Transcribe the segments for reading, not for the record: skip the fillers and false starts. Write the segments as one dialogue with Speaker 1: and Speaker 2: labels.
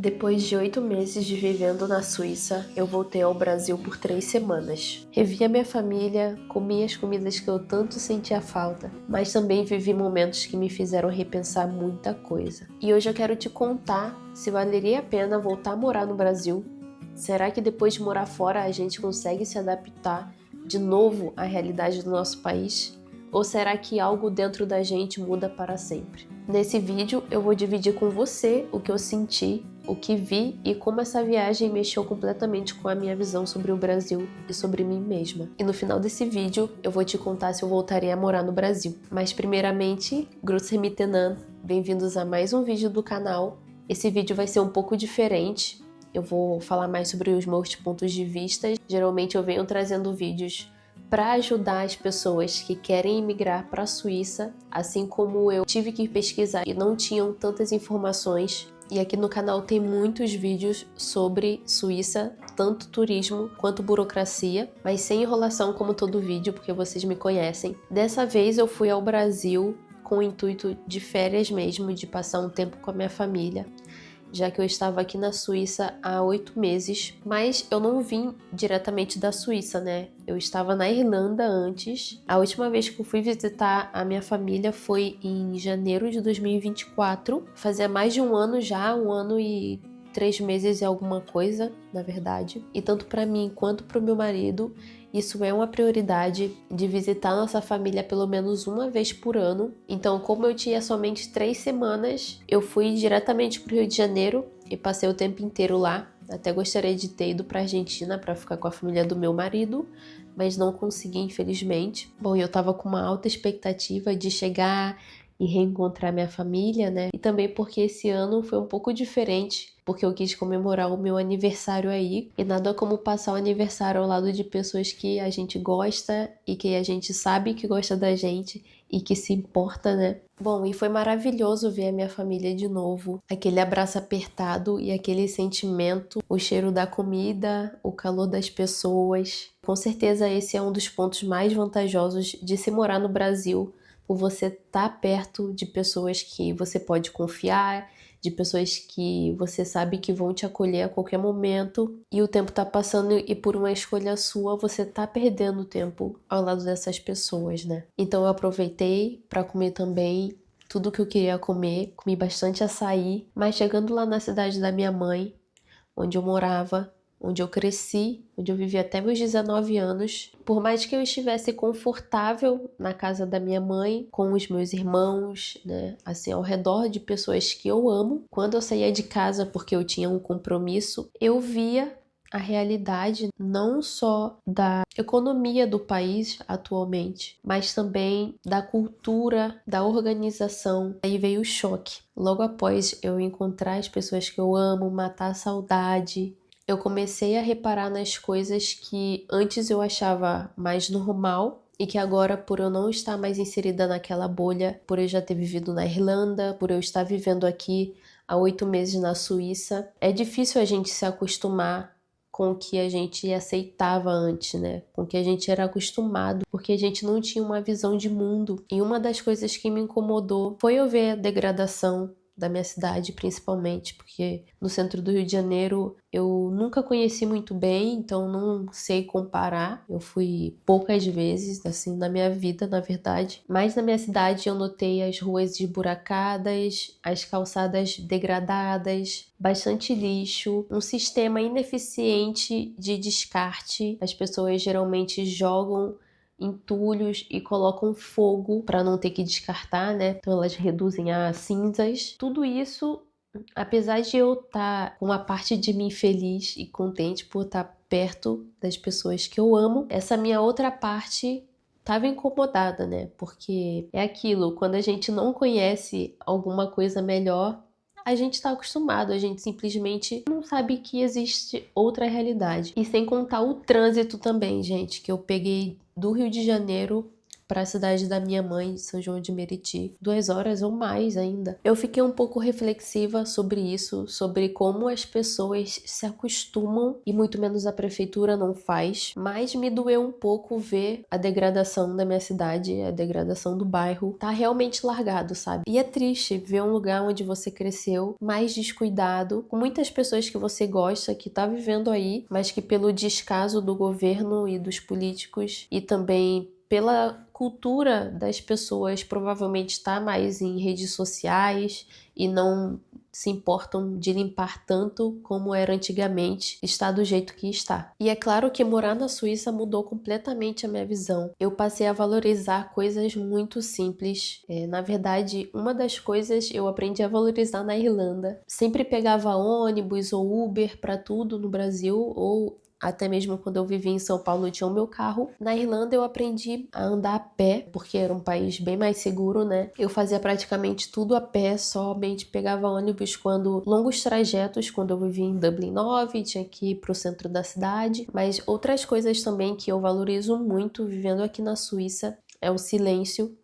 Speaker 1: Depois de 8 meses de vivendo na Suíça, eu voltei ao Brasil por 3 semanas. Revi a minha família, comi as comidas que eu tanto sentia falta, mas também vivi momentos que me fizeram repensar muita coisa. E hoje eu quero te contar se valeria a pena voltar a morar no Brasil. Será que depois de morar fora a gente consegue se adaptar de novo à realidade do nosso país? Ou será que algo dentro da gente muda para sempre? Nesse vídeo eu vou dividir com você o que eu senti, o que vi e como essa viagem mexeu completamente com a minha visão sobre o Brasil e sobre mim mesma. E no final desse vídeo eu vou te contar se eu voltaria a morar no Brasil. Mas primeiramente, Grüße miteinander, bem-vindos a mais um vídeo do canal. Esse vídeo vai ser um pouco diferente, eu vou falar mais sobre os meus pontos de vista. Geralmente eu venho trazendo vídeos para ajudar as pessoas que querem imigrar para a Suíça, assim como eu tive que pesquisar e não tinham tantas informações. E aqui no canal tem muitos vídeos sobre Suíça, tanto turismo quanto burocracia, mas sem enrolação como todo vídeo, porque vocês me conhecem. Dessa vez eu fui ao Brasil com o intuito de férias mesmo, de passar um tempo com a minha família, já que eu estava aqui na Suíça há 8 meses, mas eu não vim diretamente da Suíça, né? Eu estava na Irlanda antes. A última vez que eu fui visitar a minha família foi em janeiro de 2024. Fazia mais de um ano já, 1 ano e 3 meses e alguma coisa, na verdade. E tanto para mim quanto para o meu marido, isso é uma prioridade de visitar nossa família pelo menos uma vez por ano. Então, como eu tinha somente 3 semanas, eu fui diretamente para o Rio de Janeiro e passei o tempo inteiro lá. Até gostaria de ter ido para a Argentina para ficar com a família do meu marido, mas não consegui, infelizmente. Bom, eu estava com uma alta expectativa de chegar e reencontrar minha família, né? E também porque esse ano foi um pouco diferente, porque eu quis comemorar o meu aniversário aí, e nada como passar o aniversário ao lado de pessoas que a gente gosta e que a gente sabe que gosta da gente e que se importa, né? Bom, e foi maravilhoso ver a minha família de novo, aquele abraço apertado e aquele sentimento, o cheiro da comida, o calor das pessoas. Com certeza esse é um dos pontos mais vantajosos de se morar no Brasil, por você estar perto de pessoas que você pode confiar, de pessoas que você sabe que vão te acolher a qualquer momento, e o tempo tá passando e por uma escolha sua você tá perdendo tempo ao lado dessas pessoas, né? Então eu aproveitei para comer também tudo que eu queria comer, comi bastante açaí, mas chegando lá na cidade da minha mãe, onde eu morava, onde eu cresci, onde eu vivi até meus 19 anos. Por mais que eu estivesse confortável na casa da minha mãe, com os meus irmãos, né, assim, ao redor de pessoas que eu amo, quando eu saía de casa porque eu tinha um compromisso, eu via a realidade não só da economia do país atualmente, mas também da cultura, da organização. Aí veio o choque. Logo após eu encontrar as pessoas que eu amo, matar a saudade, eu comecei a reparar nas coisas que antes eu achava mais normal e que agora, por eu não estar mais inserida naquela bolha, por eu já ter vivido na Irlanda, por eu estar vivendo aqui há 8 meses na Suíça, é difícil a gente se acostumar com o que a gente aceitava antes, né? Com o que a gente era acostumado, porque a gente não tinha uma visão de mundo. E uma das coisas que me incomodou foi eu ver a degradação da minha cidade, principalmente, porque no centro do Rio de Janeiro eu nunca conheci muito bem, então não sei comparar. Eu fui poucas vezes, assim, na minha vida, na verdade. Mas na minha cidade eu notei as ruas esburacadas, as calçadas degradadas, bastante lixo, um sistema ineficiente de descarte. As pessoas geralmente jogam entulhos e colocam fogo para não ter que descartar, né? Então elas reduzem a cinzas. Tudo isso, apesar de eu estar com uma parte de mim feliz e contente por estar perto das pessoas que eu amo, essa minha outra parte estava incomodada, né? Porque é aquilo, quando a gente não conhece alguma coisa melhor, a gente está acostumado, a gente simplesmente não sabe que existe outra realidade. E sem contar o trânsito também, gente, que eu peguei do Rio de Janeiro para a cidade da minha mãe, São João de Meriti, 2 horas ou mais ainda. Eu fiquei um pouco reflexiva sobre isso, sobre como as pessoas se acostumam e muito menos a prefeitura não faz, mas me doeu um pouco ver a degradação da minha cidade, a degradação do bairro, tá realmente largado, sabe? E é triste ver um lugar onde você cresceu mais descuidado, com muitas pessoas que você gosta, que tá vivendo aí, mas que pelo descaso do governo e dos políticos e também pela cultura das pessoas provavelmente está mais em redes sociais e não se importam de limpar tanto como era antigamente, está do jeito que está. E é claro que morar na Suíça mudou completamente a minha visão. Eu passei a valorizar coisas muito simples. Na verdade, uma das coisas eu aprendi a valorizar na Irlanda. Sempre pegava ônibus ou Uber para tudo no Brasil, ou até mesmo quando eu vivia em São Paulo eu tinha o meu carro. Na Irlanda eu aprendi a andar a pé, porque era um país bem mais seguro, né? Eu fazia praticamente tudo a pé, somente pegava ônibus quando longos trajetos, quando eu vivia em Dublin 9, tinha que ir pro centro da cidade. Mas outras coisas também que eu valorizo muito vivendo aqui na Suíça é o silêncio.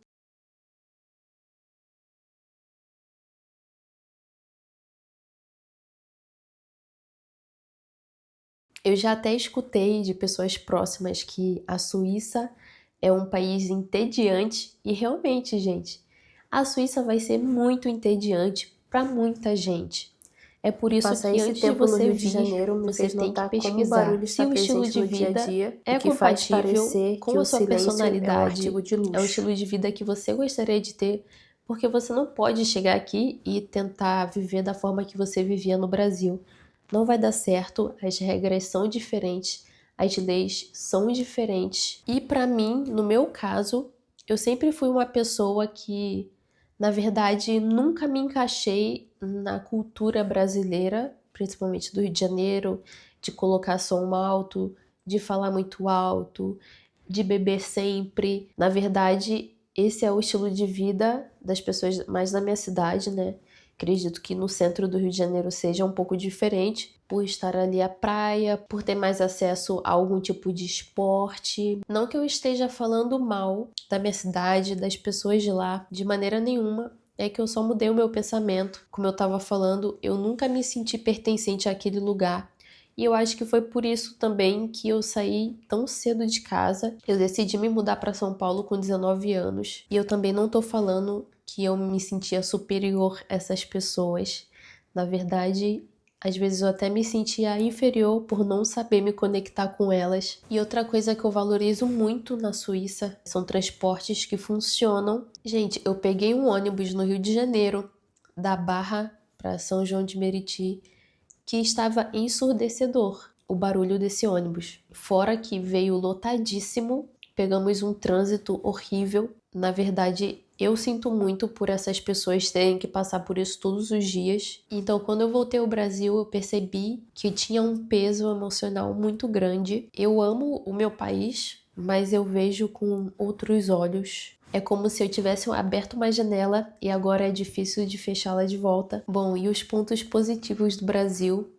Speaker 1: Eu já até escutei de pessoas próximas que a Suíça é um país entediante e realmente, gente, a Suíça vai ser muito entediante para muita gente. É por isso
Speaker 2: Passar
Speaker 1: que
Speaker 2: esse
Speaker 1: antes de
Speaker 2: tempo no
Speaker 1: você
Speaker 2: Rio de
Speaker 1: vir,
Speaker 2: Janeiro me
Speaker 1: você
Speaker 2: fez
Speaker 1: tem que
Speaker 2: notar como o
Speaker 1: pesquisar
Speaker 2: barulho
Speaker 1: se
Speaker 2: está
Speaker 1: o estilo
Speaker 2: presente
Speaker 1: de
Speaker 2: no dia a
Speaker 1: vida
Speaker 2: dia
Speaker 1: é
Speaker 2: e que faz
Speaker 1: compatível
Speaker 2: parecer
Speaker 1: com
Speaker 2: que
Speaker 1: a
Speaker 2: o
Speaker 1: sua
Speaker 2: silêncio é um
Speaker 1: personalidade,
Speaker 2: artigo de
Speaker 1: é o
Speaker 2: luxo.
Speaker 1: estilo de vida que você gostaria de ter, porque você não pode chegar aqui e tentar viver da forma que você vivia no Brasil. Não vai dar certo, as regras são diferentes, as leis são diferentes. E para mim, no meu caso, eu sempre fui uma pessoa que, na verdade, nunca me encaixei na cultura brasileira, principalmente do Rio de Janeiro, de colocar som alto, de falar muito alto, de beber sempre. Na verdade, esse é o estilo de vida das pessoas mais da minha cidade, né? Acredito que no centro do Rio de Janeiro seja um pouco diferente, por estar ali à praia, por ter mais acesso a algum tipo de esporte. Não que eu esteja falando mal da minha cidade, das pessoas de lá, de maneira nenhuma. É que eu só mudei o meu pensamento. Como eu estava falando, eu nunca me senti pertencente àquele lugar. E eu acho que foi por isso também que eu saí tão cedo de casa. Eu decidi me mudar para São Paulo com 19 anos. E eu também não tô falando que eu me sentia superior a essas pessoas. Na verdade, às vezes eu até me sentia inferior por não saber me conectar com elas. E outra coisa que eu valorizo muito na Suíça são transportes que funcionam. Gente, eu peguei um ônibus no Rio de Janeiro, da Barra para São João de Meriti, que estava ensurdecedor o barulho desse ônibus. Fora que veio lotadíssimo, pegamos um trânsito horrível. Na verdade, eu sinto muito por essas pessoas terem que passar por isso todos os dias. Então, quando eu voltei ao Brasil, eu percebi que tinha um peso emocional muito grande. Eu amo o meu país, mas eu vejo com outros olhos. É como se eu tivesse aberto uma janela e agora é difícil de fechá-la de volta. Bom, e os pontos positivos do Brasil,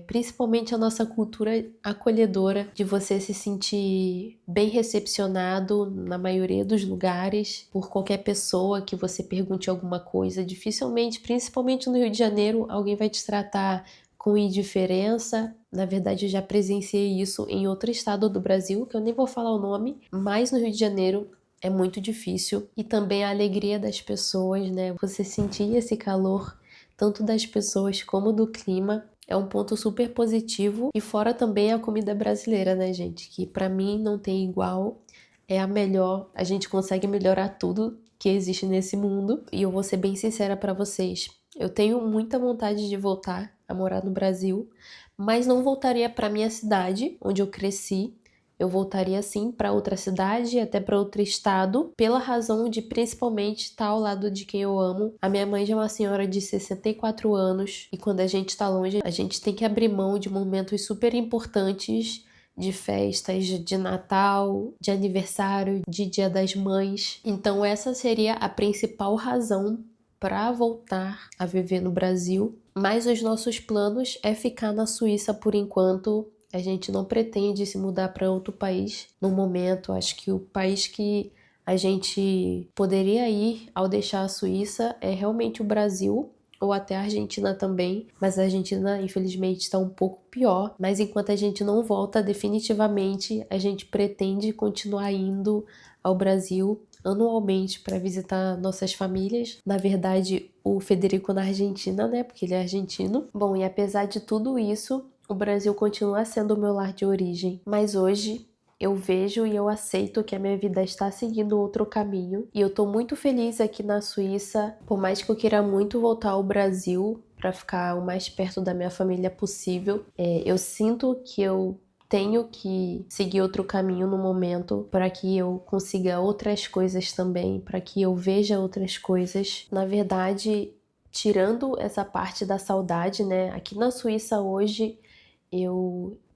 Speaker 1: principalmente a nossa cultura acolhedora, de você se sentir bem recepcionado na maioria dos lugares, por qualquer pessoa que você pergunte alguma coisa. Dificilmente, principalmente no Rio de Janeiro, alguém vai te tratar com indiferença. Na verdade, eu já presenciei isso em outro estado do Brasil, que eu nem vou falar o nome, mas no Rio de Janeiro é muito difícil. E também a alegria das pessoas, né? Você sentir esse calor, tanto das pessoas como do clima, é um ponto super positivo. E fora também a comida brasileira, né, gente? Que pra mim não tem igual, é a melhor. A gente consegue melhorar tudo que existe nesse mundo. E eu vou ser bem sincera pra vocês. Eu tenho muita vontade de voltar a morar no Brasil, mas não voltaria pra minha cidade, onde eu cresci. Eu voltaria sim para outra cidade, até para outro estado, pela razão de principalmente estar ao lado de quem eu amo. A minha mãe já é uma senhora de 64 anos e quando a gente está longe, a gente tem que abrir mão de momentos super importantes, de festas de Natal, de aniversário, de Dia das Mães. Então essa seria a principal razão para voltar a viver no Brasil. Mas os nossos planos é ficar na Suíça por enquanto. A gente não pretende se mudar para outro país no momento. Acho que o país que a gente poderia ir ao deixar a Suíça é realmente o Brasil, ou até a Argentina também, mas a Argentina infelizmente está um pouco pior. Mas enquanto a gente não volta definitivamente, a gente pretende continuar indo ao Brasil anualmente para visitar nossas famílias. Na verdade, o Federico na Argentina, né, porque ele é argentino. Bom, e apesar de tudo isso, o Brasil continua sendo o meu lar de origem, mas hoje eu vejo e eu aceito que a minha vida está seguindo outro caminho. E eu tô muito feliz aqui na Suíça, por mais que eu queira muito voltar ao Brasil para ficar o mais perto da minha família possível. Eu sinto que eu tenho que seguir outro caminho no momento para que eu consiga outras coisas também, para que eu veja outras coisas. Na verdade, tirando essa parte da saudade, né? Aqui na Suíça hoje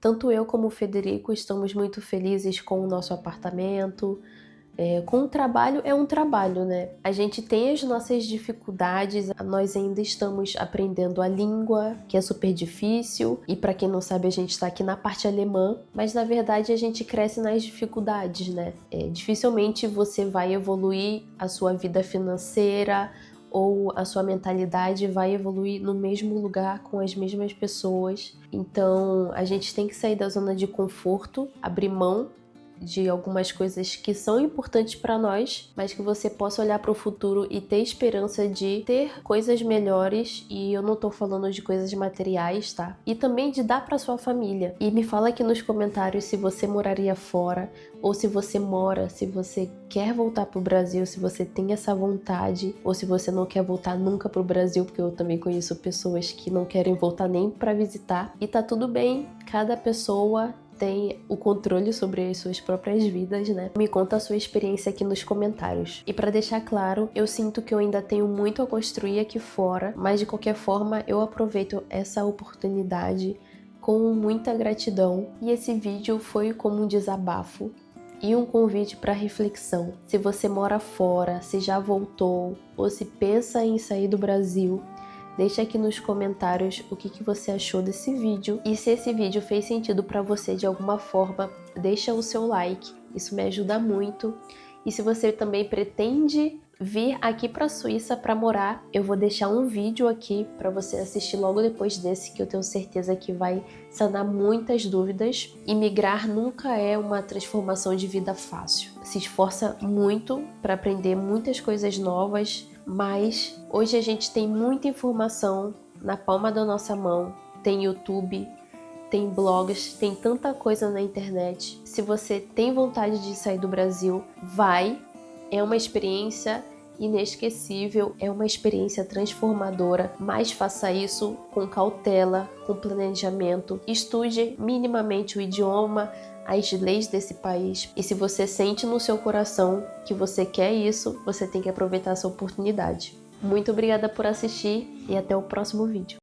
Speaker 1: tanto eu como o Federico estamos muito felizes com o nosso apartamento, com o trabalho, é um trabalho, né? A gente tem as nossas dificuldades, nós ainda estamos aprendendo a língua, que é super difícil, e para quem não sabe, a gente está aqui na parte alemã, mas na verdade a gente cresce nas dificuldades, né? Dificilmente você vai evoluir a sua vida financeira, ou a sua mentalidade vai evoluir no mesmo lugar com as mesmas pessoas. Então, a gente tem que sair da zona de conforto, abrir mão de algumas coisas que são importantes para nós, mas que você possa olhar para o futuro e ter esperança de ter coisas melhores, e eu não tô falando de coisas materiais, tá? E também de dar para sua família. E me fala aqui nos comentários se você moraria fora, ou se você mora, se você quer voltar pro Brasil, se você tem essa vontade, ou se você não quer voltar nunca pro Brasil, porque eu também conheço pessoas que não querem voltar nem para visitar. E tá tudo bem, cada pessoa tem o controle sobre as suas próprias vidas, né? Me conta a sua experiência aqui nos comentários. E para deixar claro, eu sinto que eu ainda tenho muito a construir aqui fora, mas de qualquer forma eu aproveito essa oportunidade com muita gratidão. E esse vídeo foi como um desabafo e um convite para reflexão. Se você mora fora, se já voltou ou se pensa em sair do Brasil, deixa aqui nos comentários o que você achou desse vídeo, e se esse vídeo fez sentido para você de alguma forma, deixa o seu like, isso me ajuda muito. E se você também pretende vir aqui para a Suíça para morar, eu vou deixar um vídeo aqui para você assistir logo depois desse, que eu tenho certeza que vai sanar muitas dúvidas. Imigrar nunca é uma transformação de vida fácil. Se esforça muito para aprender muitas coisas novas, mas hoje a gente tem muita informação na palma da nossa mão. Tem YouTube, tem blogs, tem tanta coisa na internet. Se você tem vontade de sair do Brasil, vai. É uma experiência inesquecível, é uma experiência transformadora, mas faça isso com cautela, com planejamento. Estude minimamente o idioma, as leis desse país. E se você sente no seu coração que você quer isso, você tem que aproveitar essa oportunidade. Muito obrigada por assistir e até o próximo vídeo.